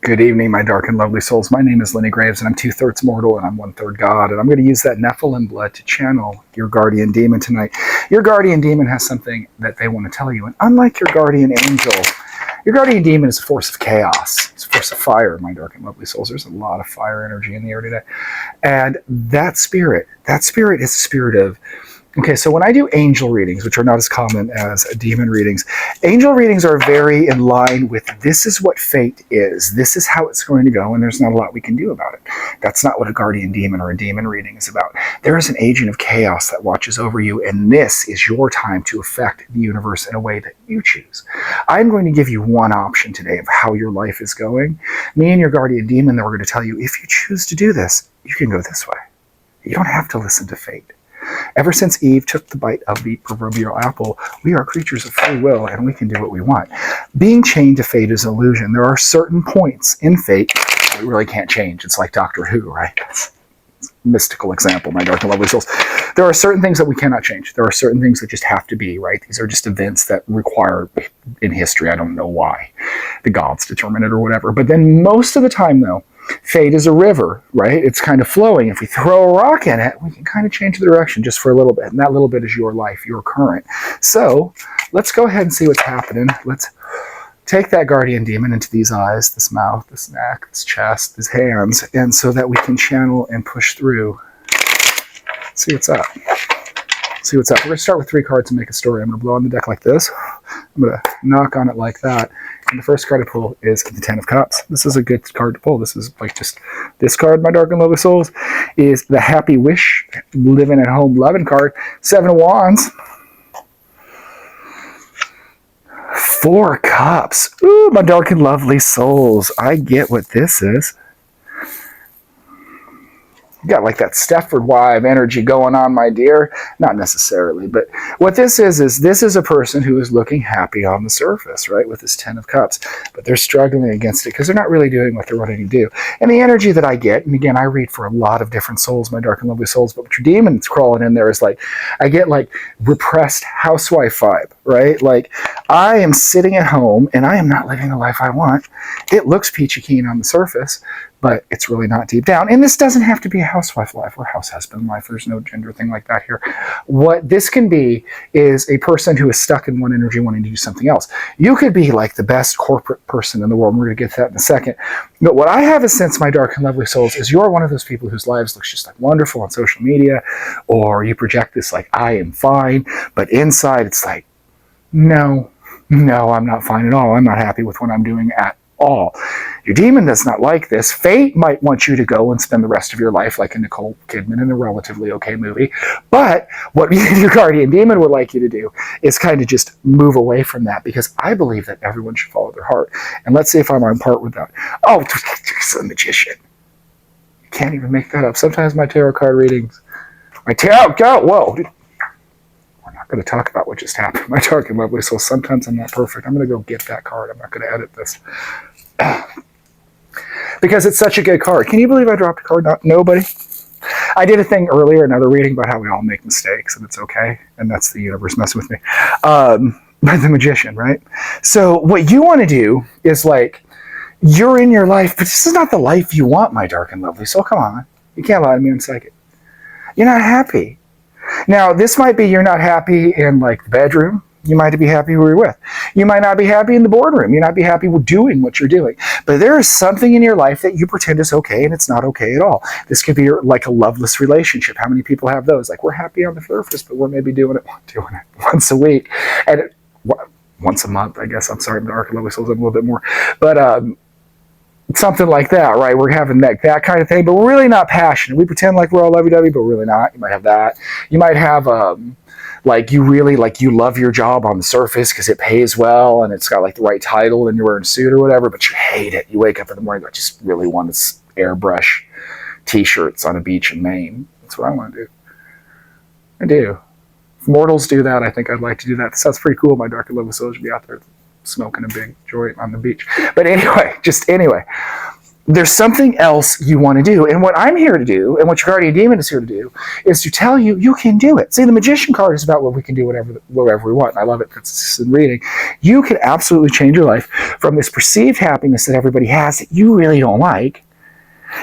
Good evening, my dark and lovely souls. My name is Lenny Graves, and I'm two-thirds mortal, and I'm one-third God. And I'm going to use that Nephilim blood to channel your guardian demon tonight. Your guardian demon has something that they want to tell you. And unlike your guardian demon is a force of chaos. It's a force of fire, my dark and lovely souls. There's a lot of fire energy in the air today. And that spirit is a spirit of... Okay, so when I do angel readings, which are not as common as demon readings, angel readings are very in line with this is what fate is. This is how it's going to go, and there's not a lot we can do about it. That's not what a guardian demon or a demon reading is about. There is an agent of chaos that watches over you, and this is your time to affect the universe in a way that you choose. I'm going to give you one option today of how your life is going. Me and your guardian demon, then we're going to tell you, if you choose to do this, you can go this way. You don't have to listen to fate. Ever since Eve took the bite of the proverbial apple, we are creatures of free will and we can do what we want. Being chained to fate is an illusion. There are certain points in fate that we really can't change. It's like Doctor Who, right? It's a mystical example, my dark and lovely souls. There are certain things that we cannot change. There are certain things that just have to be, right? These are just events that require in history. I don't know why. The gods determine it or whatever. But then most of the time, though, fate is a river, right? It's kind of flowing. If we throw a rock in it, we can kind of change the direction just for a little bit. And that little bit is your life, your current. So let's go ahead and see what's happening. Let's take that guardian demon into these eyes, this mouth, this neck, this chest, these hands, and so that we can channel and push through. See what's up. See what's up. We're going to start with 3 cards and make a story. I'm going to blow on the deck like this. I'm going to knock on it like that. And the first card to pull is the Ten of Cups. This is a good card to pull. This is like just this card, my dark and lovely souls, is the Happy Wish, living at home, loving card. 7 of Wands. 4 Cups. Ooh, my dark and lovely souls. I get what this is. You got like that Stepford Wife energy going on, my dear. Not necessarily, but what this is a person who is looking happy on the surface, right, with this 10 of Cups, but they're struggling against it because they're not really doing what they're wanting to do. And the energy that I get, and again, I read for a lot of different souls, my dark and lovely souls, but what your demon's crawling in there is like, I get like repressed housewife vibe, right? Like, I am sitting at home and I am not living the life I want. It looks peachy keen on the surface, but it's really not deep down. And this doesn't have to be a housewife life or house husband life. There's no gender thing like that here. What this can be is a person who is stuck in one energy wanting to do something else. You could be like the best corporate person in the world. We're going to get to that in a second. But what I have a sense, my dark and lovely souls, is you're one of those people whose lives looks just like wonderful on social media, or you project this like, I am fine, but inside it's like, no, I'm not fine at all. I'm not happy with what I'm doing at all. Your demon does not like this. Fate might want you to go and spend the rest of your life like a Nicole Kidman in a relatively okay movie. But what your guardian demon would like you to do is kind of just move away from that, because I believe that everyone should follow their heart. And let's see if I'm on part with that. Oh, it's a magician. You can't even make that up. Sometimes my tarot card readings, whoa, dude. We're not going to talk about what just happened. My dark and lovely soul, sometimes I'm not perfect. I'm going to go get that card. I'm not going to edit this. Because it's such a good card. Can you believe I dropped a card? Nobody? I did a thing earlier, another reading, about how we all make mistakes and it's okay. And that's the universe messing with me. By the magician, right? So what you want to do is like, you're in your life, but this is not the life you want, my dark and lovely soul. Come on. You can't lie to me and psychic. You're not happy. Now, this might be you're not happy in like the bedroom. You might be happy who you're with. You might not be happy in the boardroom. You might not be happy with doing what you're doing. But there is something in your life that you pretend is okay, and it's not okay at all. This could be like a loveless relationship. How many people have those? Like, we're happy on the surface, but we're maybe doing it once a week. And once a month, I guess. I'm sorry, I'm dark and lovely souls, I'm a little bit more. But something like that, right? We're having that kind of thing, but we're really not passionate. We pretend like we're all lovey-dovey, but we're really not. You might have that. You might have... like you really like you love your job on the surface because it pays well and it's got like the right title and you're wearing a suit or whatever, but you hate it. You wake up in the morning, I just really want to airbrush t-shirts on a beach in Maine. That's what I want to do. I do. If mortals do that, I think I'd like to do that. That sounds pretty cool. My dark and lovely soul should be out there smoking a big joint on the beach. But anyway, there's something else you want to do. And what I'm here to do, and what your guardian demon is here to do, is to tell you you can do it. See, the magician card is about what we can do whatever we want. And I love it. That's in reading. You can absolutely change your life from this perceived happiness that everybody has that you really don't like,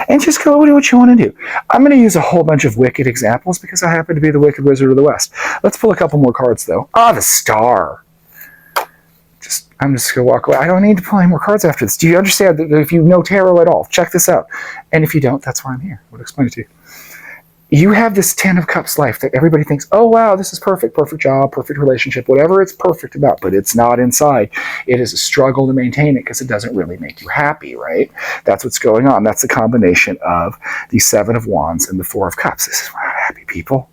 and just go do what you want to do. I'm going to use a whole bunch of Wicked examples because I happen to be the Wicked Wizard of the West. Let's pull a couple more cards, though. The Star. I'm just going to walk away. I don't need to pull any more cards after this. Do you understand that if you know tarot at all, check this out. And if you don't, that's why I'm here. I would explain it to you. You have this 10 of Cups life that everybody thinks, oh, wow, this is perfect job, perfect relationship, whatever it's perfect about, but it's not inside. It is a struggle to maintain it because it doesn't really make you happy, right? That's what's going on. That's a combination of the 7 of Wands and the 4 of Cups. This is why I'm happy, people.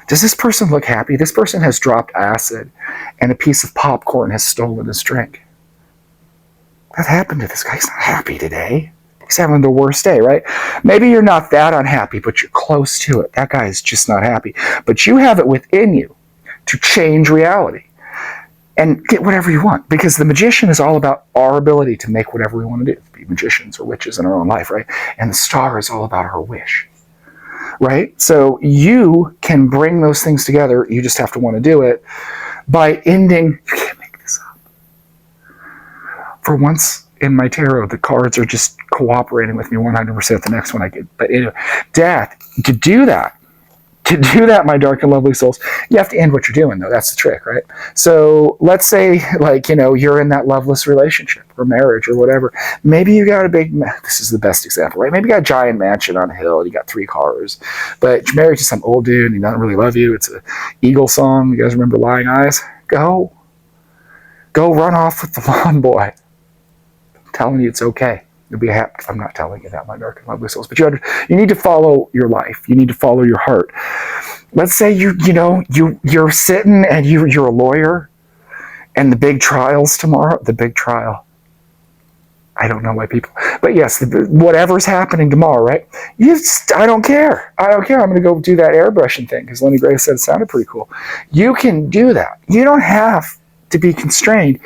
Does this person look happy? This person has dropped acid and a piece of popcorn has stolen his drink. That happened to this guy. He's not happy today. He's having the worst day, right? Maybe you're not that unhappy, but you're close to it. That guy is just not happy. But you have it within you to change reality and get whatever you want. Because the magician is all about our ability to make whatever we want to do. Be magicians or witches in our own life, right? And the Star is all about our wish. Right? So you can bring those things together. You just have to want to do it by ending. You can't make this up. For once in my tarot, the cards are just cooperating with me 100%. The next one I get. But anyway, death. To do that, my dark and lovely souls, you have to end what you're doing, though. That's the trick, right? So let's say, you're in that loveless relationship or marriage or whatever. Maybe you got this is the best example, right? Maybe you got a giant mansion on a hill, you got 3 cars, but you're married to some old dude and he doesn't really love you. It's an Eagle song. You guys remember Lying Eyes? Go run off with the lawn boy. I'm telling you, it's okay. You'll be happy. I'm not telling you that, my dark and lovely souls, but you need to follow your life. You need to follow your heart. Let's say you're sitting and you're a lawyer, and the big trial's tomorrow. The big trial. I don't know why people, but yes, whatever's happening tomorrow, right? I don't care. I'm going to go do that airbrushing thing because Lenny Graves said it sounded pretty cool. You can do that. You don't have to be constrained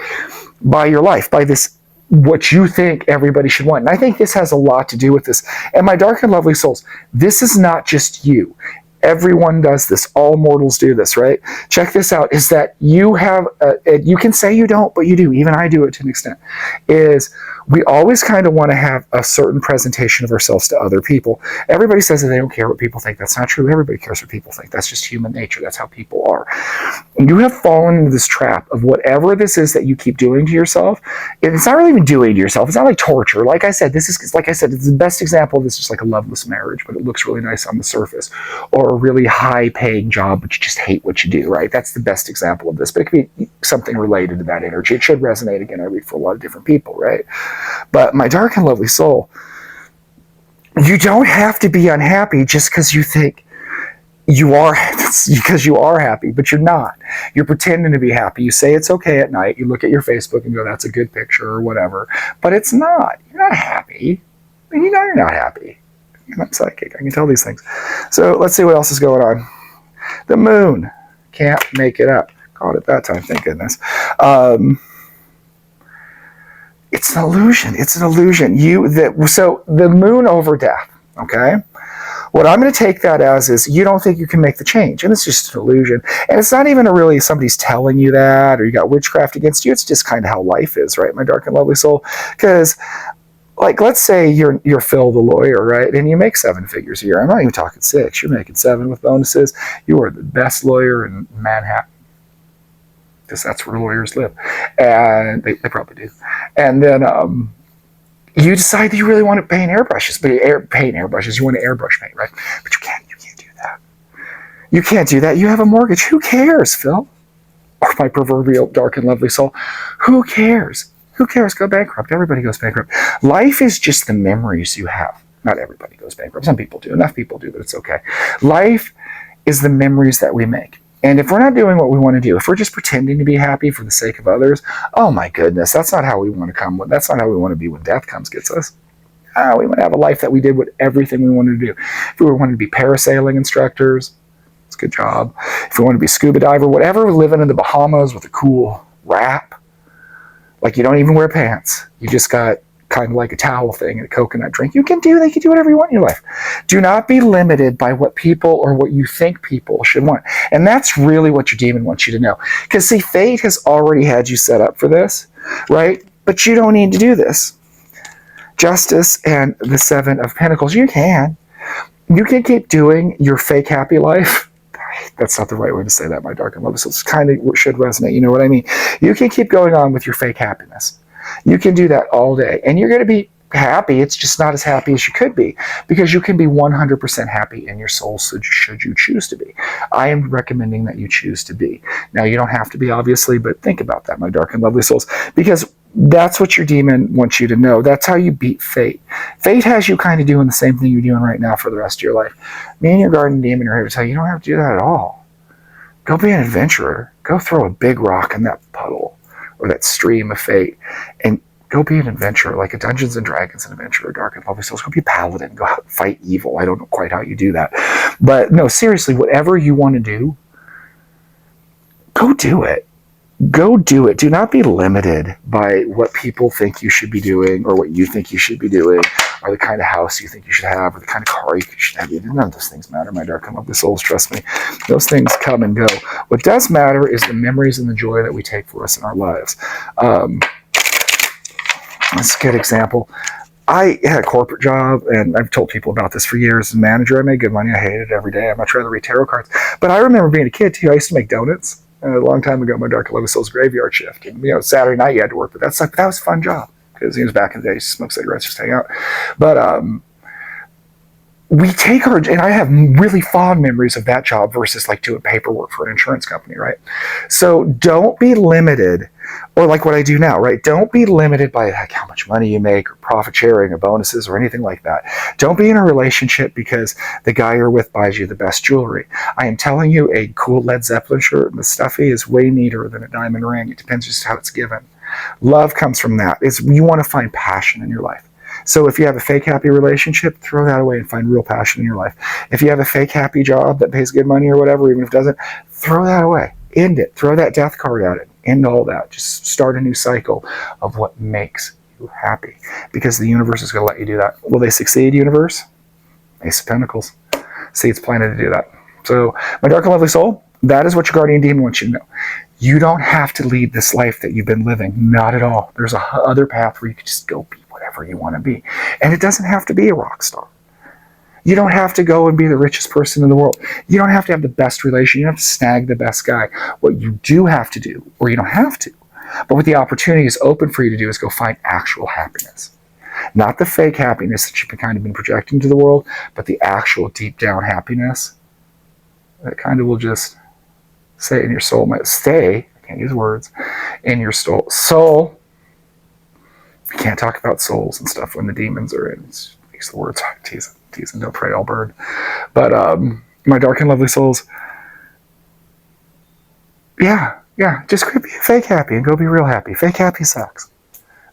by your life, by this. What you think everybody should want. And I think this has a lot to do with this. And my dark and lovely souls, this is not just you. Everyone does this. All mortals do this, right? Check this out, is that you have, you can say you don't, but you do. Even I do it to an extent. Is we always kind of want to have a certain presentation of ourselves to other people. Everybody says that they don't care what people think. That's not true. Everybody cares what people think. That's just human nature. That's how people are. And you have fallen into this trap of whatever this is that you keep doing to yourself. And it's not really even doing to yourself. It's not like torture. Like I said, it's the best example of this, just like a loveless marriage, but it looks really nice on the surface. Or a really high-paying job, but you just hate what you do, right? That's the best example of this. But it could be something related to that energy. It should resonate, again, I read for a lot of different people, right? But my dark and lovely soul, you don't have to be unhappy just because you think you are, because you are happy, but you're not. You're pretending to be happy. You say it's okay at night. You look at your Facebook and go, that's a good picture or whatever. But it's not. You're not happy. I mean, you know you're not happy. You're not psychic. I can tell these things. So let's see what else is going on. The moon. Can't make it up. Caught it that time, thank goodness. It's an illusion. It's an illusion. So the moon over death, okay? What I'm going to take that as is you don't think you can make the change, and it's just an illusion. And it's not even really somebody's telling you that, or you got witchcraft against you. It's just kind of how life is, right, my dark and lovely soul? Because, let's say you're Phil the lawyer, right, and you make 7 figures a year. I'm not even talking 6. You're making 7 with bonuses. You are the best lawyer in Manhattan. Because that's where lawyers live. And they probably do. And then you decide that you really want to paint airbrushes, you want to airbrush paint, right? But you can't do that. You can't do that. You have a mortgage. Who cares, Phil? Or my proverbial dark and lovely soul. Who cares? Who cares? Go bankrupt. Everybody goes bankrupt. Life is just the memories you have. Not everybody goes bankrupt. Some people do. Enough people do, but it's okay. Life is the memories that we make. And if we're not doing what we want to do, if we're just pretending to be happy for the sake of others, oh my goodness, that's not how we want to come. That's not how we want to be when death comes, gets us. We want to have a life that we did with everything we wanted to do. If we wanted to be parasailing instructors, it's a good job. If we want to be scuba diver, whatever, living in the Bahamas with a cool wrap, like you don't even wear pants. You just got kind of like a towel thing and a coconut drink. You can do whatever you want in your life. Do not be limited by what people or what you think people should want. And that's really what your demon wants you to know. Because see, fate has already had you set up for this, right? But you don't need to do this. Justice and the Seven of Pentacles, you can keep doing your fake happy life. That's not the right way to say that, my dark and lovely souls. It kind of should resonate. You know what I mean? You can keep going on with your fake happiness. You can do that all day, and you're going to be happy. It's just not as happy as you could be, because you can be 100% happy in your soul, so should you choose to be. I am recommending that you choose to be. Now, you don't have to be, obviously, but think about that, my dark and lovely souls, because that's what your demon wants you to know. That's how you beat fate. Fate has you kind of doing the same thing you're doing right now for the rest of your life. Me and your guardian demon are here to tell you, you don't have to do that at all. Go be an adventurer. Go throw a big rock in that puddle or that stream of fate, and go be an adventurer, like a Dungeons and Dragons adventurer, dark and lovely souls. Go be a paladin. Go out and fight evil. I don't know quite how you do that. But no, seriously, whatever you want to do, go do it. Go do it. Do not be limited by what people think you should be doing, or what you think you should be doing, or the kind of house you think you should have, or the kind of car you should have. None of those things matter, my dark and lovely souls. Trust me. Those things come and go. What does matter is the memories and the joy that we take for us in our lives. That's a good example. I had a corporate job, and I've told people about this for years. As a manager, I made good money. I hated it every day. I'd much rather read tarot cards. But I remember being a kid, too. I used to make donuts. A long time ago, my dark and lovely souls graveyard shift. And, Saturday night you had to work, but that was a fun job, because he was back in the day, he smoked cigarettes, just hang out. But we take our, and I have really fond memories of that job versus like doing paperwork for an insurance company, right? So don't be limited, or like what I do now, right? Don't be limited by like how much money you make, or profit sharing, or bonuses, or anything like that. Don't be in a relationship because the guy you're with buys you the best jewelry. I am telling you, a cool Led Zeppelin shirt and the stuffy is way neater than a diamond ring. It depends just how it's given. Love comes from that. You want to find passion in your life. So if you have a fake happy relationship, throw that away and find real passion in your life. If you have a fake happy job that pays good money or whatever, even if it doesn't, throw that away. End it. Throw that death card at it. End all that. Just start a new cycle of what makes you happy, because the universe is going to let you do that. Will they succeed, universe? Ace of Pentacles. See, it's planning to do that. So, my dark and lovely soul, that is what your guardian demon wants you to know. You don't have to lead this life that you've been living. Not at all. There's a other path where you can just go be whatever you want to be. And it doesn't have to be a rock star. You don't have to go and be the richest person in the world. You don't have to have the best relation. You don't have to snag the best guy. What you do have to do, or you don't have to, but what the opportunity is open for you to do, is go find actual happiness. Not the fake happiness that you've kind of been projecting to the world, but the actual deep down happiness that kind of will just stay in your soul. Might stay, I can't use words, in your soul. You can't talk about souls and stuff when the demons are in. Use the words, teasing, don't pray, I'll burn. But my dark and lovely souls, yeah, just quit being fake happy and go be real happy. Fake happy sucks.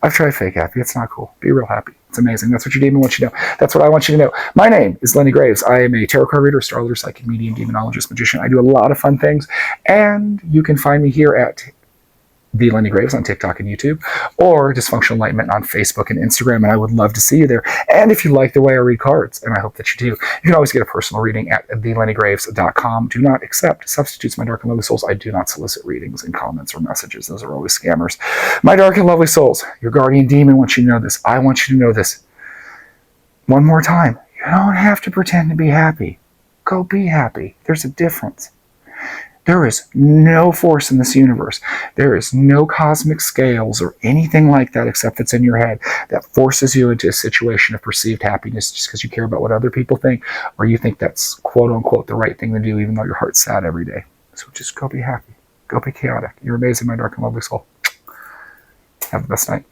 I've tried fake happy. It's not cool. Be real happy. It's amazing. That's what your demon wants you to know. That's what I want you to know. My name is Lenny Graves. I am a tarot card reader, astrologer, psychic, medium, demonologist, magician. I do a lot of fun things, and you can find me here at The Lenny Graves on TikTok and YouTube, or Dysfunctional Enlightenment on Facebook and Instagram, and I would love to see you there. And if you like the way I read cards, and I hope that you do, you can always get a personal reading at thelennygraves.com. Do not accept substitutes, my dark and lovely souls. I do not solicit readings and comments or messages. Those are always scammers. My dark and lovely souls, your guardian demon wants you to know this. I want you to know this. One more time. You don't have to pretend to be happy. Go be happy. There's a difference. There is no force in this universe. There is no cosmic scales or anything like that, except it's in your head, that forces you into a situation of perceived happiness just because you care about what other people think, or you think that's quote unquote the right thing to do, even though your heart's sad every day. So just go be happy. Go be chaotic. You're amazing, my dark and lovely soul. Have the best night.